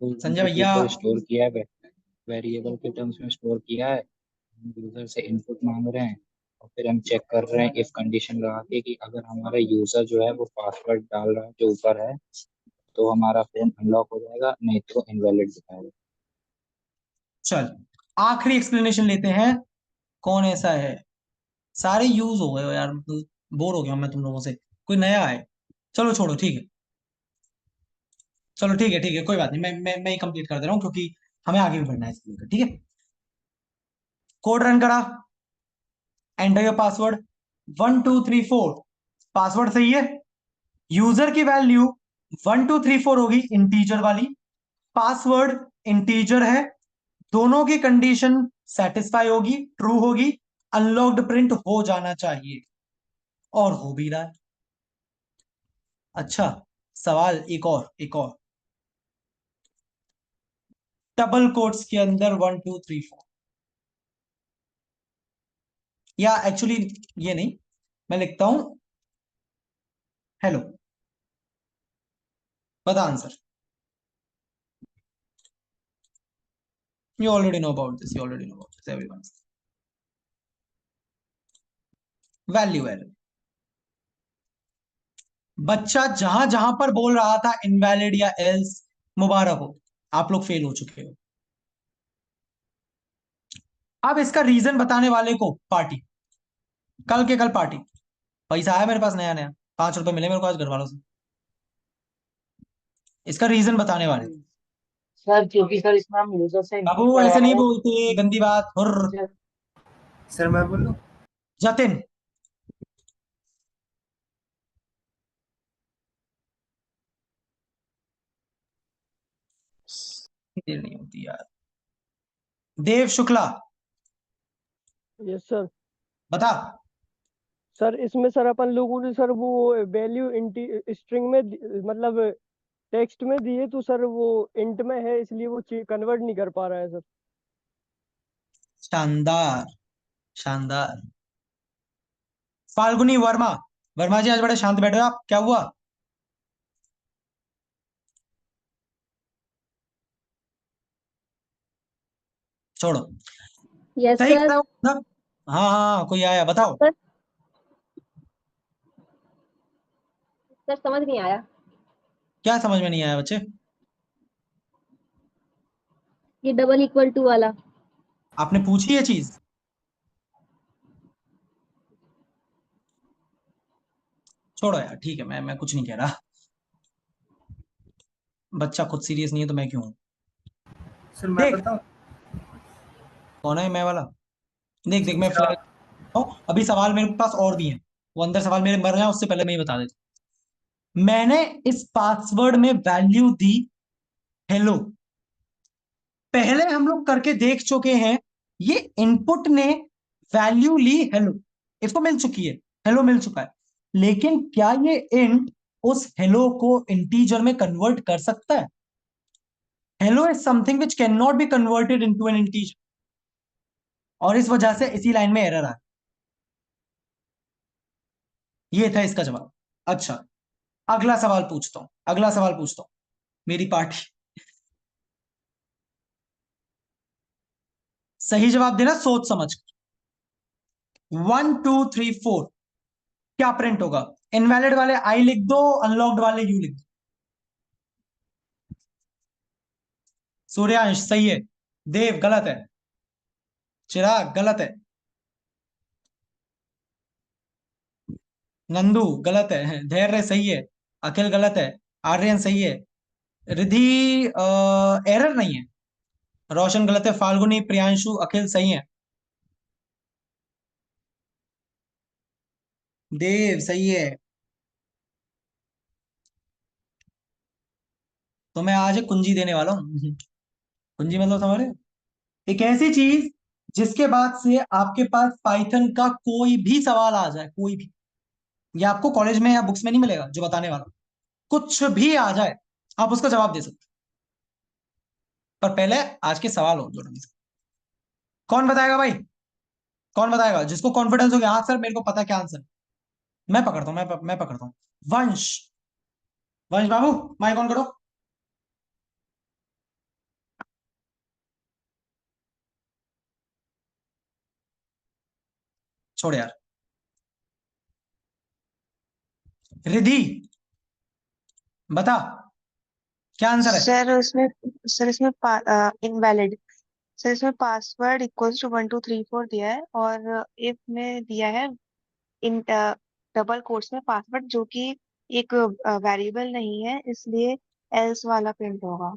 संजय भैया, स्टोर किया है, वेरिएबल के टर्म्स में स्टोर किया है, यूजर से इनपुट मांग रहे हैं और फिर हम चेक कर रहे हैं इफ कंडीशन लगा के कि अगर हमारा यूजर जो है वो पासवर्ड डाल रहा है जो ऊपर है तो हमारा फोन अनलॉक हो जाएगा, नहीं तो इनवैलिड दिखाएगा। चल आखिरी एक्सप्लेनेशन लेते हैं। कौन ऐसा है? सारे यूज हो गए हो यार, बोर हो गया हूं मैं तुम लोगों से। कोई नया है? चलो छोड़ो, ठीक है। चलो ठीक है, ठीक है, कोई बात नहीं, मैं ही कंप्लीट कर दे रहा हूं क्योंकि हमें आगे भी बढ़ना है इसके लेकर। ठीक है, कोड रन करा, एंटर योर पासवर्ड 1234। पासवर्ड सही है। यूजर की वैल्यू 1234 होगी, इंटीजर वाली। पासवर्ड इंटीजर है। दोनों की कंडीशन सेटिस्फाई होगी, ट्रू होगी। अनलॉक्ड प्रिंट हो जाना चाहिए और हो भी रहा है। अच्छा, सवाल एक और डबल कोट्स के अंदर 1234, या एक्चुअली ये नहीं, मैं लिखता हूं हेलो, बता answer. You already know about this. You already know about this. Everyone. Value error. बच्चा जहां जहां पर बोल रहा था इनवैलिड या एल्स, मुबारक हो, आप लोग फेल हो चुके हो। अब इसका रीजन बताने वाले को पार्टी, कल के कल पार्टी। पैसा आया मेरे पास नया नया, 5 रुपए मिले मेरे को आज घर वालों से। इसका रीजन बताने वाले सर क्योंकि सर इसमें हम यूजर से बाबू ऐसे नहीं बोलते, गंदी बात। हुर्र। सर मैं बोलूं? जतिन, देर नहीं होती यार। देव शुक्ला, यस सर। बता। सर इसमें सर अपन लोगों ने सर वो वैल्यू स्ट्रिंग में मतलब टेक्स्ट में दिए, तो सर वो इंट में है इसलिए वो कन्वर्ट नहीं कर पा रहा है सर। शानदार, शानदार। फाल्गुनी वर्मा, वर्मा जी आज बड़े शांत बैठे हो आप, क्या हुआ? छोड़ो। यस सही सर। करा मतलब। हाँ हाँ हाँ, कोई आया, बताओ। सर सर समझ नहीं आया। क्या समझ में नहीं आया बच्चे? ये डबल इक्वल टू वाला। आपने पूछी ये चीज? छोड़ो यार, ठीक है, मैं कुछ नहीं कह रहा। बच्चा खुद सीरियस नहीं है तो मैं क्यों हूं? सर मैं देख, बताऊं? कौन है मैं वाला? देख देख, मैं फिलहाल अभी सवाल मेरे पास और भी हैं, वो अंदर सवाल मेरे मर जाए उससे पहले मैं ही बता देता। मैंने इस पासवर्ड में वैल्यू दी हेलो। पहले हम लोग करके देख चुके हैं, ये इनपुट ने वैल्यू ली हेलो, इसको मिल चुकी है, हेलो मिल चुका है। लेकिन क्या ये इंट उस हेलो को इंटीजर में कन्वर्ट कर सकता है? Hello is something which can not be converted into an integer, और इस वजह से इसी लाइन में एरर आ, ये था इसका जवाब। अच्छा, अगला सवाल पूछता हूं, अगला सवाल पूछता हूं, मेरी पार्टी। सही जवाब देना सोच समझ कर। 1 2 3 4 क्या प्रिंट होगा? इनवैलिड वाले आई लिख दो, अनलॉक्ड वाले यू लिख दो। सूर्यांश सही है, देव गलत है, चिराग गलत है, नंदू गलत है, धैर्य सही है, अखिल गलत है, आर्यन सही है, रिधि एरर नहीं है, रोशन गलत है, फाल्गुनी प्रियांशु अखिल सही है, देव सही है। तो मैं आज एक कुंजी देने वाला हूं। कुंजी मतलब समझ रहे हो? एक ऐसी चीज जिसके बाद से आपके पास पाइथन का कोई भी सवाल आ जाए, कोई भी, या आपको कॉलेज में या बुक्स में नहीं मिलेगा जो बताने वाला, कुछ भी आ जाए आप उसका जवाब दे सकते। पर पहले आज के सवाल हो जोड़ो। कौन बताएगा भाई? कौन बताएगा जिसको कॉन्फिडेंस हो गया? हाँ सर मेरे को पता है क्या आंसर। मैं पकड़ता हूं, मैं पकड़ता हूं। वंश, वंश बाबू माइक ऑन करो। छोड़ यार। रिधि बता क्या आंसर है? सर इसमें इनवैलिड। सर इसमें पासवर्ड इक्वल्स टू 1234 दिया है, और इफ में दिया है इन डबल कोट्स में पासवर्ड, जो कि एक वेरिएबल नहीं है, इसलिए एल्स वाला प्रिंट होगा।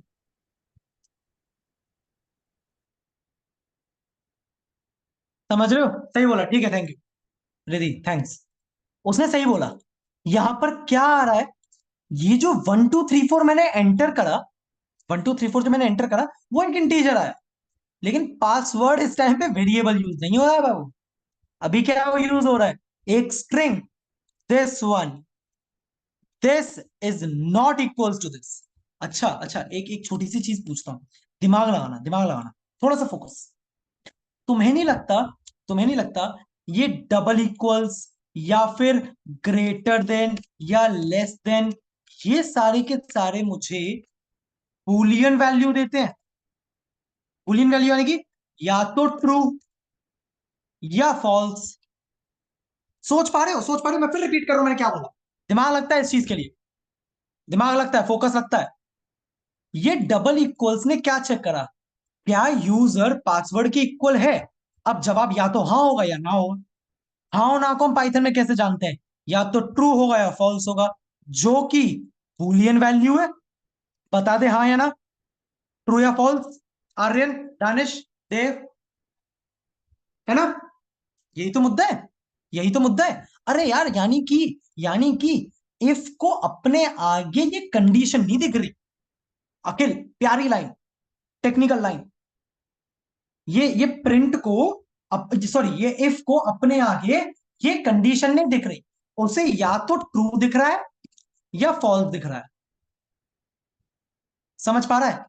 समझ रहे हो? सही बोला, ठीक है, थैंक यू रिधि, थैंक्स। उसने सही बोला। यहां पर क्या आ रहा है? ये जो 1 2 3 4 मैंने एंटर करा, 1 2 3 4 जो मैंने एंटर करा वो एक इंटीजर आया, लेकिन पासवर्ड इस टाइम पे वेरिएबल यूज नहीं हो रहा है बाबू। अभी क्या वो यूज हो रहा है? एक string, this one, this is not equals to this. अच्छा अच्छा, एक एक छोटी सी चीज पूछता हूं, दिमाग लगाना, दिमाग लगाना, थोड़ा सा फोकस। तुम्हें नहीं लगता, तुम्हें नहीं लगता ये डबल इक्वल्स या फिर ग्रेटर देन या लेस देन, ये सारे के सारे मुझे बूलियन वैल्यू देते हैं? बूलियन वैल्यू यानी कि या तो ट्रू या फॉल्स। सोच पा रहे हो? सोच पा रहे हो? मैं फिर रिपीट कर रहा हूं मैंने क्या बोला। दिमाग लगता है इस चीज के लिए, दिमाग लगता है, फोकस लगता है। ये डबल इक्वल्स ने क्या चेक करा? क्या यूजर पासवर्ड के इक्वल है? अब जवाब या तो हाँ होगा या ना होगा। हाँ ना को हम पाइथन में कैसे जानते हैं? या तो ट्रू होगा या फॉल्स होगा, जो कि बूलियन वैल्यू है। बता दे हाँ या ना, ट्रू या फॉल्स। आर्यन, दानिश, देव, है ना? यही तो मुद्दा है, यही तो मुद्दा है। अरे यार, यानी कि इफ को अपने आगे ये कंडीशन नहीं दिख रही। अखिल, प्यारी लाइन, टेक्निकल लाइन। ये प्रिंट को, सॉरी, ये इफ को अपने आगे ये कंडीशन नहीं दिख रही, उसे या तो ट्रू दिख रहा है या फॉल्स दिख रहा है। समझ पा रहा है?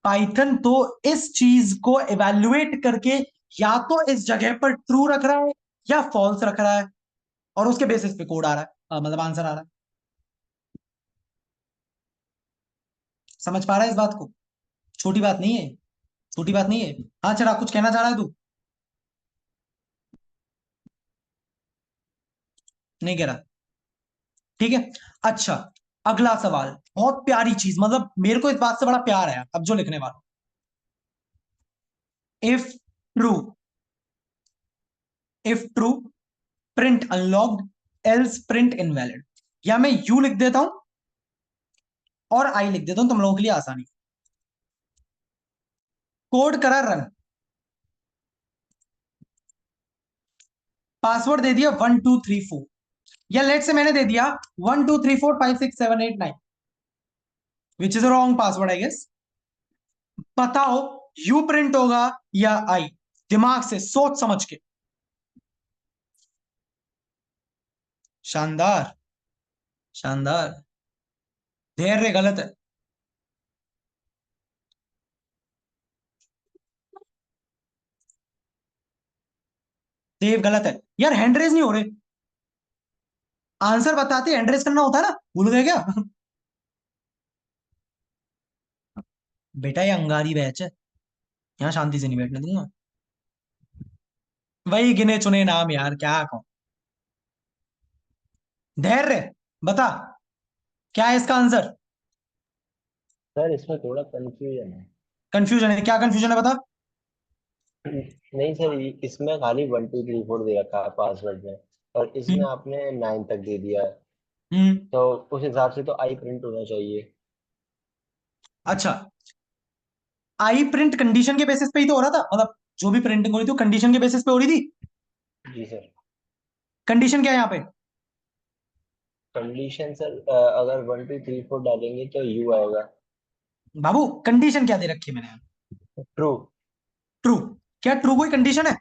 पाइथन तो इस चीज को इवेल्युएट करके या तो इस जगह पर ट्रू रख रहा है या फॉल्स रख रहा है, और उसके बेसिस पे कोड आ रहा है, मतलब आंसर आ रहा है। समझ पा रहा है इस बात को? छोटी बात नहीं है, छोटी बात नहीं है। हाँ चला, कुछ कहना चाह रहा है तू? नहीं कह रहा? ठीक है। अच्छा, अगला सवाल बहुत प्यारी चीज, मतलब मेरे को इस बात से बड़ा प्यार है अब जो लिखने वाला। If true, if true print unlocked, else print invalid. या मैं यू लिख देता हूं और आई लिख देता हूं, तुम लोगों के लिए आसानी। कोड करा रन, पासवर्ड दे दिया 1234, या लेट से मैंने दे दिया 12345678 9, which is wrong password I guess. बताओ यू प्रिंट होगा या आई? दिमाग से सोच समझ के। शानदार, शानदार। धैर्य गलत है, देव गलत है। यार हैंड रेज नहीं हो रहे, आंसर बताते हैंड रेज करना होता है ना, भूल गए क्या? बेटा ये अंगारी बैच है, यहाँ शांति से नहीं बैठने दूंगा। वही गिने चुने नाम यार, क्या कहूं। धैर्य, बता क्या है इसका आंसर। सर इसमें थोड़ा कंफ्यूजन है। कंफ्यूजन है, क्या कंफ्यूजन है बता। नहीं सर, इसमें खाली 1 2 3 4 दे रखा है पासवर्ड में, और इसमें हम्म आपने 9 तक दे दिया है, हम्म तो उस हिसाब से तो आई प्रिंट होना चाहिए। अच्छा, आई प्रिंट कंडीशन के बेसिस पे ही तो हो रहा था, मतलब जो भी प्रिंटिंग हो रही थी वो कंडीशन के बेसिस पे हो रही थी। जी सर। कंडीशन क्या है यहाँ पे। कंडीशन सर, अगर 1 2 3 4 डालेंगे तो यू आएगा। बाबू कंडीशन क्या दे रखी है मैंने। ट्रू। ट्रू। क्या ट्रू कोई कंडीशन है।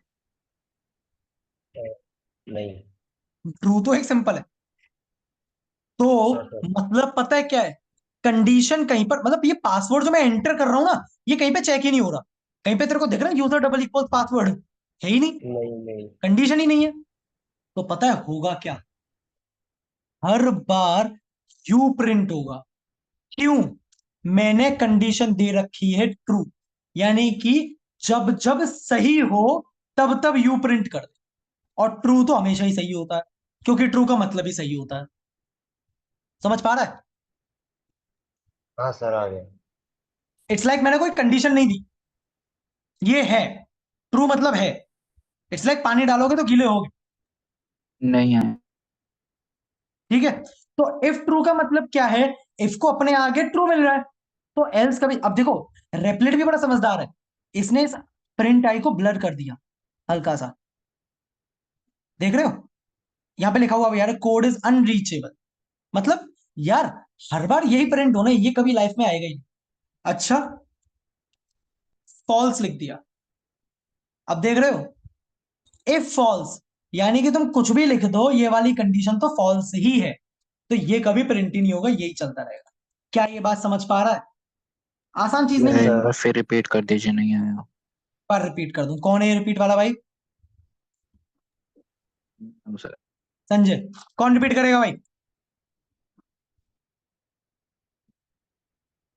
नहीं। ट्रू तो एक सिंपल है। तो हाँ सर। मतलब पता है क्या है, कंडीशन कहीं पर, मतलब ये पासवर्ड जो मैं एंटर कर रहा हूं ना, ये कहीं पे चेक ही नहीं हो रहा। कहीं पे तेरे को दिख रहा है यूजर डबल इक्वल पासवर्ड, है ही नहीं, नहीं नहीं। कंडीशन ही नहीं है। तो पता है होगा क्या, हर बार यू प्रिंट होगा। क्यों, मैंने कंडीशन दे रखी है ट्रू, यानी कि जब जब सही हो तब तब यू प्रिंट कर दे। और ट्रू तो हमेशा ही सही होता है, क्योंकि ट्रू का मतलब ही सही होता है। समझ पा रहा है। हाँ सर, आ गया। इट्स लाइक मैंने कोई कंडीशन नहीं दी, ये है, ट्रू मतलब है। इट्स लाइक पानी डालोगे तो गीले होगे, नहीं है। ठीक है। तो इफ ट्रू का मतलब क्या है, इफ को अपने आगे ट्रू मिल रहा है, तो एल्स का भी। अब देखो रेपलेट भी बड़ा समझदार है, इसने इस प्रिंट आई को ब्लर कर दिया हल्का सा, देख रहे हो, यहां पे लिखा हुआ यार कोड इज अनरीचेबल, मतलब यार हर बार यही प्रिंट होना, ये कभी लाइफ में आएगा ही नहीं। अच्छा, फॉल्स लिख दिया। अब देख रहे हो, इफ फॉल्स, यानी कि तुम कुछ भी लिख दो ये वाली कंडीशन तो फॉल्स ही है, तो ये कभी प्रिंट ही नहीं होगा, यही चलता रहेगा। क्या ये बात समझ पा रहा है। आसान चीज नहीं यस है। सर। फिर रिपीट कर दीजिए, नहीं आया। पर रिपीट कर दूं, कौन है रिपीट वाला भाई। सर। संजय। कौन रिपीट करेगा भाई।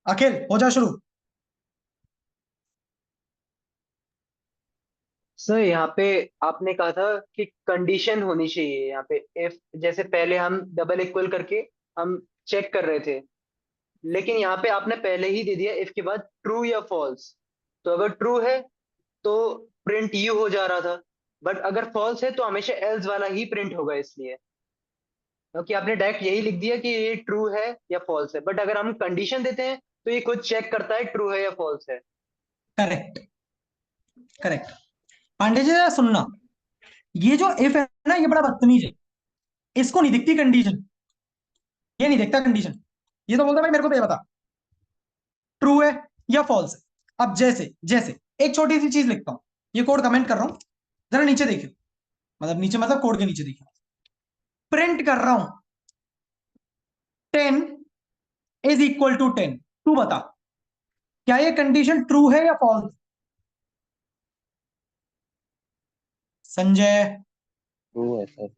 अखिल हो जा शुरू। सर यहाँ पे आपने कहा था कि कंडीशन होनी चाहिए यहाँ पे, इफ जैसे पहले हम डबल इक्वल करके हम चेक कर रहे थे, लेकिन यहाँ पे आपने पहले ही दे दिया इफ के बाद ट्रू या फॉल्स। तो अगर ट्रू है तो प्रिंट यू हो जा रहा था, बट अगर फॉल्स है तो हमेशा एल्स वाला ही प्रिंट होगा, इसलिए क्योंकि आपने डायरेक्ट यही लिख दिया कि ये ट्रू है या फॉल्स है, बट अगर हम कंडीशन देते हैं तो ये खुद चेक करता है ट्रू है या फॉल्स है। Correct, correct. पांडे जी जरा सुनना, ये जो इफ है ना ये बड़ा बदतमीज है, इसको नहीं दिखती कंडीशन, ये नहीं देखता कंडीशन, ये तो बोलता है भाई मेरे को तो ये बता ट्रू है या फॉल्स है। अब जैसे जैसे एक छोटी सी चीज लिखता हूं, ये कोड कमेंट कर रहा हूं, जरा नीचे देखिए, मतलब नीचे मतलब कोड के नीचे देखिए, प्रिंट कर रहा हूं 10 इज इक्वल टू 10, तू बता क्या ये कंडीशन ट्रू है या फॉल्स। संजय। ट्रू है सर।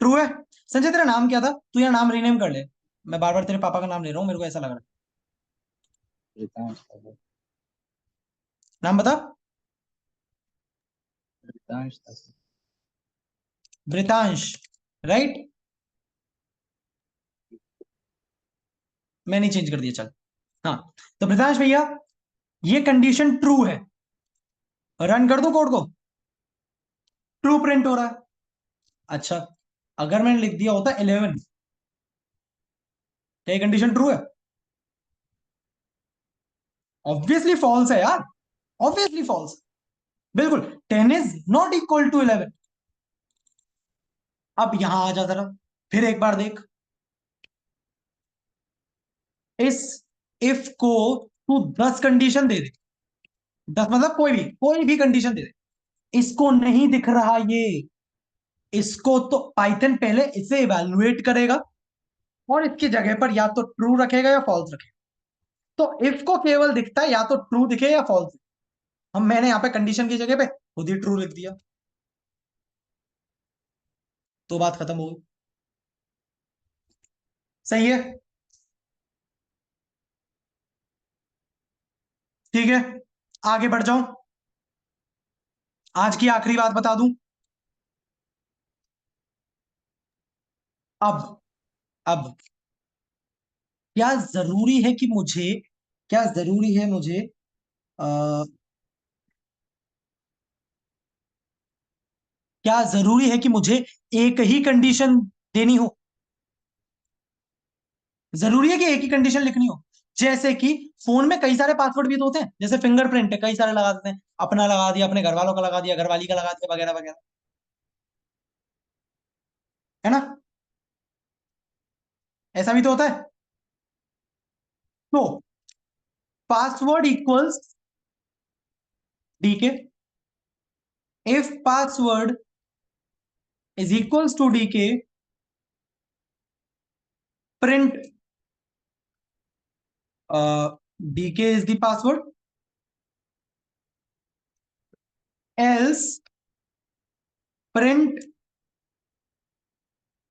ट्रू है। संजय तेरा नाम क्या था, तू यार नाम रीनेम कर ले, मैं बार बार तेरे पापा का नाम ले रहा हूं, मेरे को ऐसा लग रहा है। रितांश था। नाम बता। रितांश था। वृतांश, राइट। मैंने चेंज कर दिया, चल। हाँ, तो वृतांश भैया ये कंडीशन ट्रू है, रन कर दो कोड को, ट्रू प्रिंट हो रहा है। अच्छा, अगर मैंने लिख दिया होता 11, क्या कंडीशन ट्रू है। ऑब्वियसली फॉल्स है यार, ऑब्वियसली फॉल्स, बिल्कुल। 10 इज नॉट इक्वल टू 11। अब यहां आ जा जरा, फिर एक बार देख, इस इफ को तू 10 कंडीशन दे दे, 10 मतलब कोई भी कंडीशन दे दे, इसको नहीं दिख रहा ये, इसको तो पाइथन पहले इसे इवेलुएट करेगा और इसकी जगह पर या तो ट्रू रखेगा या फॉल्स रखेगा। तो इफ को केवल दिखता है या तो ट्रू दिखे या फॉल्स। हम मैंने यहां पे कंडीशन की जगह पे खुद ही ट्रू लिख दिया, तो बात खत्म हो गई। सही है, ठीक है, आगे बढ़ जाऊं। आज की आखिरी बात बता दूं। अब क्या जरूरी है कि मुझे क्या जरूरी है मुझे क्या जरूरी है कि मुझे एक ही कंडीशन देनी हो? जरूरी है कि एक ही कंडीशन लिखनी हो? जैसे कि फोन में कई सारे पासवर्ड भी तो होते हैं, जैसे फिंगरप्रिंट है, कई सारे लगा देते हैं, अपना लगा दिया, अपने घर वालों का लगा दिया, घरवाली का लगा दिया, वगैरह वगैरह, है ना? ऐसा भी तो होता है। तो password equals DK, if password is equals to DK, print DK is the password, else print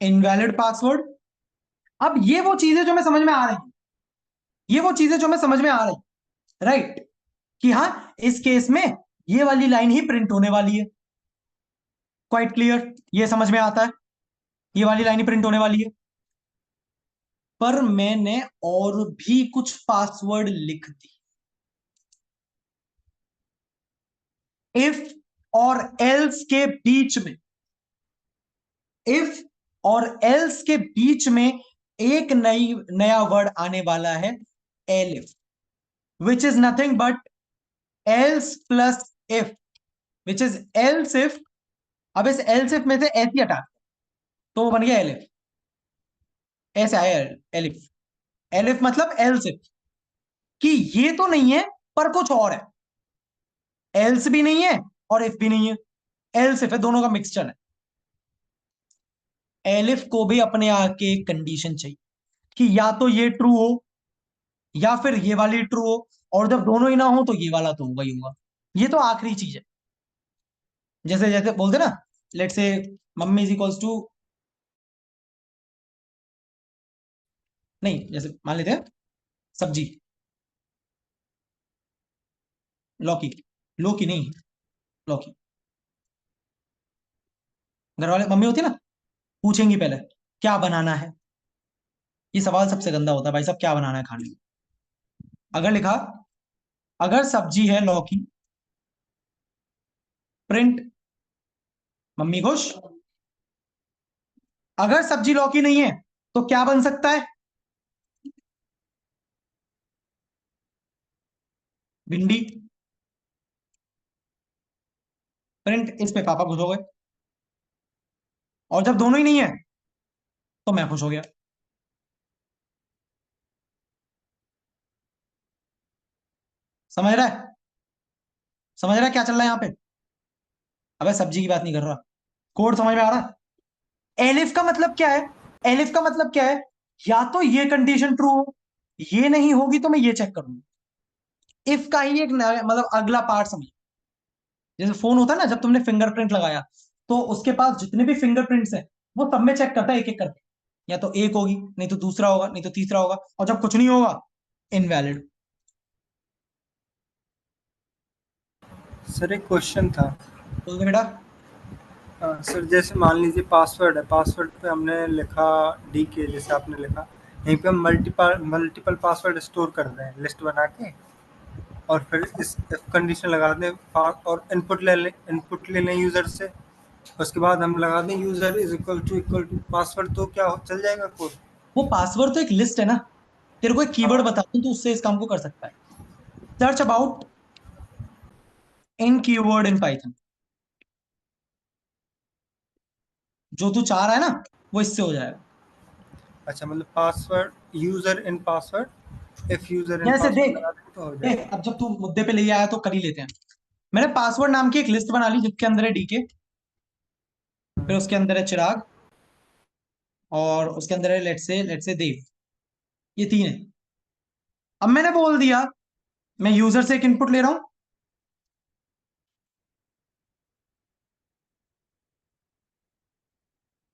invalid password. अब ये वो चीजें जो मैं समझ में आ रही, ये वो चीजें जो मैं समझ में आ रही, राइट, कि हाँ इस केस में ये वाली लाइन ही प्रिंट होने वाली है। क्वाइट क्लियर, ये समझ में आता है, ये वाली लाइन ही प्रिंट होने वाली है। पर मैंने और भी कुछ पासवर्ड लिख दी। इफ और एल्स के बीच में, इफ और एल्स के बीच में एक नया वर्ड आने वाला है, elif, which is nothing but else plus if, which is else if. अब इस एल्स इफ में से ऐसी हटा तो वो बन गया एलिफ। ऐसे आया एलिफ, एलिफ मतलब एल्स इफ, कि ये तो नहीं है पर कुछ और है, एल्स भी नहीं है और इफ भी नहीं है, एल्स इफ है, दोनों का मिक्सचर है। एलिफ को भी अपने आके कंडीशन चाहिए कि या तो ये ट्रू हो या फिर ये वाली ट्रू हो, और जब दोनों ही ना हो तो ये वाला तो होगा ही होगा। ये तो आखिरी चीज है। जैसे जैसे बोलते ना, let's say mummy is equals to, नहीं जैसे मान लेते हैं सब्जी, लौकी, लौकी नहीं, लौकी। घर वाले मम्मी होती है ना, पूछेंगी पहले क्या बनाना है। ये सवाल सबसे गंदा होता है भाई साहब, क्या बनाना है खाने में। अगर लिखा, अगर सब्जी है लौकी, प्रिंट मम्मी खुश। अगर सब्जी लौकी नहीं है तो क्या बन सकता है? भिंडी, प्रिंट इस पे पापा खुश हो गए। और जब दोनों ही नहीं है तो मैं खुश हो गया। समझ रहा है? समझ रहा है क्या चल रहा है यहां पे? अबे सब्जी की बात नहीं कर रहा, कोड समझ में आ रहा है? एलिफ का मतलब क्या है? एलिफ का मतलब क्या है? या तो ये कंडीशन ट्रू हो, ये नहीं होगी तो मैं ये चेक करूंगा। इफ का ही एक मतलब अगला पार्ट समझ, जैसे फोन होता है ना, जब तुमने फिंगरप्रिंट लगाया तो उसके पास जितने भी फिंगरप्रिंट्स हैं वो सब में चेक करता है एक एक करके, या तो एक होगी, नहीं तो दूसरा होगा, नहीं तो तीसरा होगा, और जब कुछ नहीं होगा इनवैलिड। सर एक क्वेश्चन था। बोल दे बेटा। सर जैसे मान लीजिए पासवर्ड है, पासवर्ड पे हमने लिखा डी के, जैसे आपने लिखा, यहीं पे हम मल्टीपल पासवर्ड स्टोर कर रहे हैं लिस्ट बना के, और फिर इस कंडीशन लगा दें और इनपुट ले लें यूजर से, उसके बाद हम लगा दें user is equal to password, तो क्या चल जाएगा कोड? वो पासवर्ड तो एक लिस्ट है ना, तेरे को एक कीवर्ड बता दूं तो उससे इस काम को कर सकता है। Search about in keyword in Python, जो तू चाह रहा है ना वो इससे हो जाएगा। अच्छा, मतलब password user in password, if user इन जैसे पासवर्ड देख, लगा दें तो हो देख जाएगा। अब जब तू मुद्दे पे ले आया तो कर ही लेते हैं। मैंने पासवर्ड नाम की एक लिस्ट बना ली जिसके अंदर है डीके, फिर उसके अंदर है चिराग, और उसके अंदर है लेट्स से देव, ये तीन है। अब मैंने बोल दिया मैं यूजर से एक इनपुट ले रहा हूं,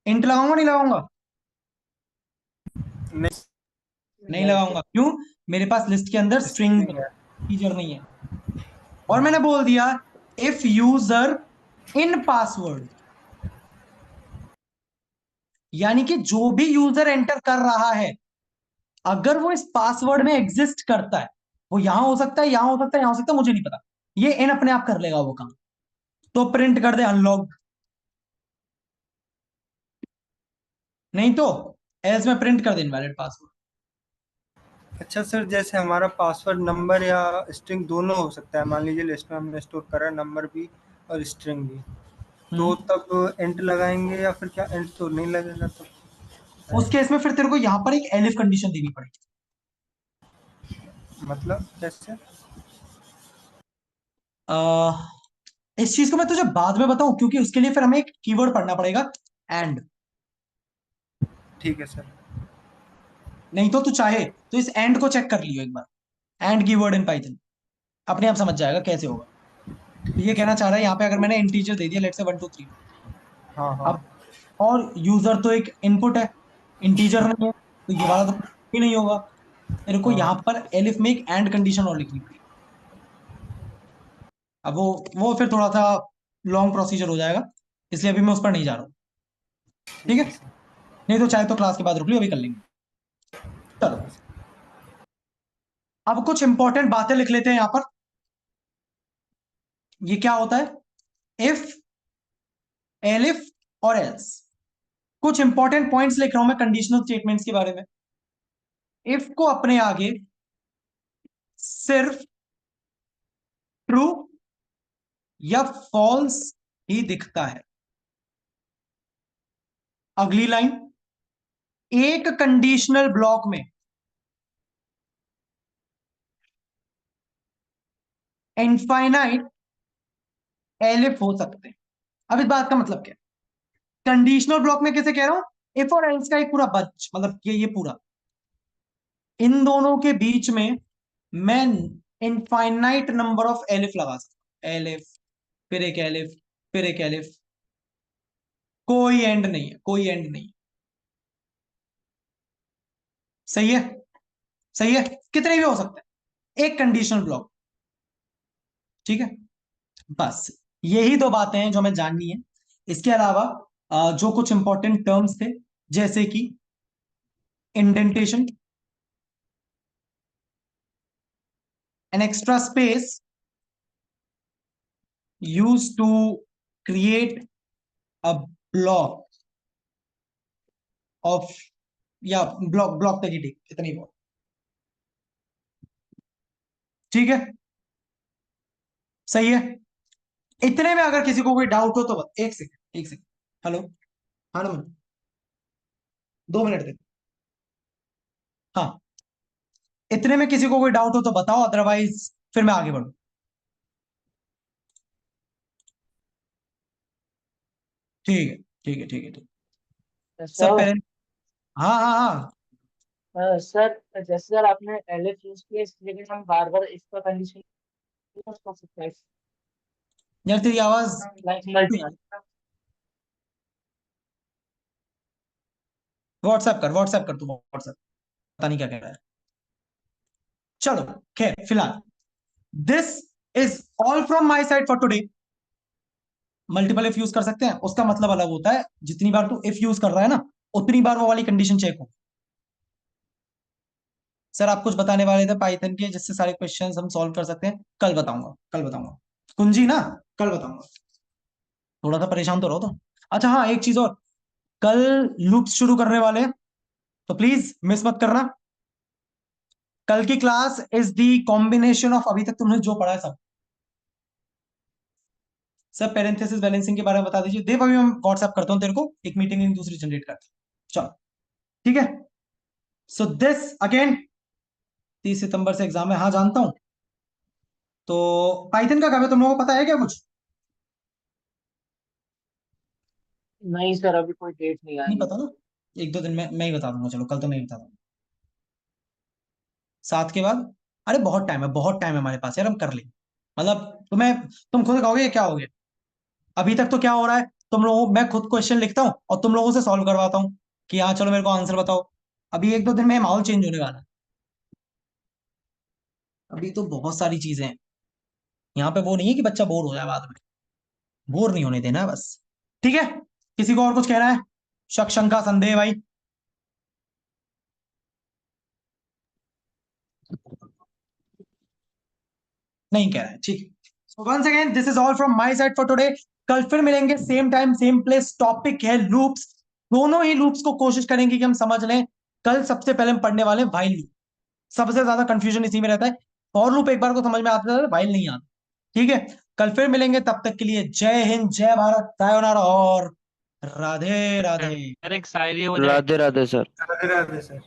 इंट लगाऊंगा नहीं लगाऊंगा? नहीं लगाऊंगा। क्यों? मेरे पास लिस्ट के अंदर स्ट्रिंग फीचर नहीं है। और मैंने बोल दिया इफ यूजर इन पासवर्ड, यानी कि जो भी यूजर एंटर कर रहा है, अगर वो इस पासवर्ड में एग्जिस्ट करता है, वो यहां हो सकता है, यहां हो सकता है, यहां हो सकता है, मुझे नहीं पता, ये इन अपने आप कर लेगा वो काम। तो प्रिंट कर दे अनलॉक्ड, नहीं तो एल्स में प्रिंट कर दे इनवैलिड पासवर्ड। अच्छा सर, जैसे हमारा पासवर्ड नंबर या स्ट्रिंग दोनों हो सकता है, मान लीजिए लिस्ट में हमने स्टोर करा नंबर भी और स्ट्रिंग भी, तो तब एंड लगाएंगे या फिर क्या एंड तो नहीं लगेगा? तो उस केस में फिर तेरे को यहां पर एक एलिफ कंडीशन देनी पड़ेगी। मतलब कैसे? इस चीज को मैं तुझे बाद में बताऊं, क्योंकि उसके लिए फिर हमें एक कीवर्ड पढ़ना पड़ेगा, एंड। ठीक है सर। नहीं तो तू चाहे तो इस एंड को चेक कर लियो एक बार, एंड कीवर्ड इन पाइथन, अपने आप समझ जाएगा कैसे होगा। तो ये कहना चाह रहा है यहाँ पे अगर मैंने इंटीजर दे दिया, लेट्स से 1 2 3, हाँ हाँ। अब और यूजर तो एक इनपुट है, इंटीजर नहीं है, तो ये वाला तो भी नहीं होगा। तेरे को यहाँ पर एलिफ में एक एंड कंडीशन और लिखनी पड़ेगी। अब वो फिर थोड़ा सा लॉन्ग प्रोसीजर हो जाएगा, इसलिए अभी मैं उस पर नहीं जा रहा हूँ, ठीक है? नहीं तो चाहे तो क्लास के बाद रुक लियो, अभी कर लेंगे। चलो अब कुछ इंपॉर्टेंट बातें लिख लेते हैं यहां पर। ये क्या होता है? इफ, एलिफ और एल्स। कुछ इंपॉर्टेंट पॉइंट्स लिख रहा हूं मैं कंडीशनल स्टेटमेंट्स के बारे में। इफ को अपने आगे सिर्फ ट्रू या फॉल्स ही दिखता है। अगली लाइन, एक कंडीशनल ब्लॉक में इनफाइनाइट एलिफ हो सकते हैं। अब इस बात का मतलब क्या है? कंडीशनल ब्लॉक में कैसे कह रहा हूं? इफ और एल्स का एक पूरा बंच, मतलब ये पूरा, इन दोनों के बीच में मैं इनफाइनाइट नंबर ऑफ एलिफ लगा सकता हूं। एलिफ, फिर एक एलिफ, फिर एक एलिफ, कोई एंड नहीं है, कोई एंड नहीं है। सही है? सही है, कितने भी हो सकते हैं, एक कंडीशनल ब्लॉक, ठीक है? बस यही दो बातें हैं जो हमें जाननी है। इसके अलावा जो कुछ इंपॉर्टेंट टर्म्स थे, जैसे कि indentation, an extra space used to create a block of, या ब्लॉक तक ही ठीक, इतनी बहुत, ठीक है? सही है? इतने में अगर किसी को कोई डाउट हो तो बस एक सेकंड, एक सेकंड, हेलो, हाँ ना, 2 मिनट दे, हाँ, इतने में किसी को कोई डाउट हो तो बताओ, अदरवाइज फिर मैं आगे बढ़ू। ठीक है, ठीक है, ठीक है, ठीक है। सब सर पेरेंट, हाँ हाँ हाँ, सर जैसे सर आपने एलिफ यूज किया, इसकी जगह हम बार बार इसका कंडीशन यूज कर सकते हैं, यार तेरी आवाज, लाइक मल्टी। व्हाट्सएप कर तू, व्हाट्सएप, पता नहीं क्या कह रहा है। चलो खैर, फिलहाल this is all from my side for today. Multiple if use कर सकते हैं, उसका मतलब अलग होता है, जितनी बार तू इफ यूज कर रहा है ना, उतनी बार वो वाली कंडीशन चेक हो। सर आप कुछ बताने वाले थे पाइथन के, जिससे सारे क्वेश्चंस हम सॉल्व कर सकते हैं? कल बताऊंगा, कल बताऊंगा, कुंजी ना, कल बताऊंगा। थोड़ा सा परेशान तो रहो तो। अच्छा हाँ, एक चीज और, कल लूप्स शुरू करने वाले हैं, तो प्लीज मिस मत करना। कल की class is the combination of अभी तक तुमने जो पढ़ा है सब। सब पेरेंथेसिस बैलेंसिंग के बारे में बता दीजिए देव, अभी मैं व्हाट्सएप करता हूँ तेरे को, एक मीटिंग दूसरी जनरेट करते हैं, चलो ठीक है? सो दिस अगेन, 30 सितंबर से एग्जाम है, हाँ जानता हूं। तो पाइथन का कब है, तुम लोगों को पता है क्या कुछ? नहीं सर, अभी कोई डेट नहीं नहीं आई है। पता ना? एक दो दिन में मैं ही बता दूंगा, चलो कल तो मैं ही बता दूंगा। 7 के बाद, अरे बहुत टाइम है, बहुत टाइम है हमारे पास यार, हम कर लेंगे। मतलब तुम खुद कहोगे ये क्या हो गया। अभी तक तो क्या हो रहा है, तुम लोगों, मैं खुद क्वेश्चन लिखता हूँ और तुम लोगों से सॉल्व करवाता हूँ कि हाँ चलो मेरे को आंसर बताओ। अभी 1 2 दिन में माहौल चेंज होने वाला है। अभी तो बहुत सारी चीजें हैं यहाँ पे, वो नहीं है कि बच्चा बोर हो जाए बाद में। बोर नहीं होने देना है बस। ठीक है, किसी को और कुछ कहना है? शक, शंका, संदेह भाई? नहीं कह रहा है, ठीक। So once again this is all from my side for today. कल फिर मिलेंगे same time same place. Topic है लूप्स। दोनों ही लूप्स को कोशिश करेंगे कि हम समझ लें। कल सबसे पहले हम पढ़ने वाले व्हाइल लूप। सबसे ज्यादा कंफ्यूजन इसी में रहता है। फॉर लूप एक बार को समझ में आता है, व्हाइल नहीं आता। ठीक है, कल फिर मिलेंगे, तब तक के लिए जय हिंद, जय भारत, सायोनारा और राधे राधे। सर एक शायरी हो जाए। राधे राधे सर। राधे राधे सर।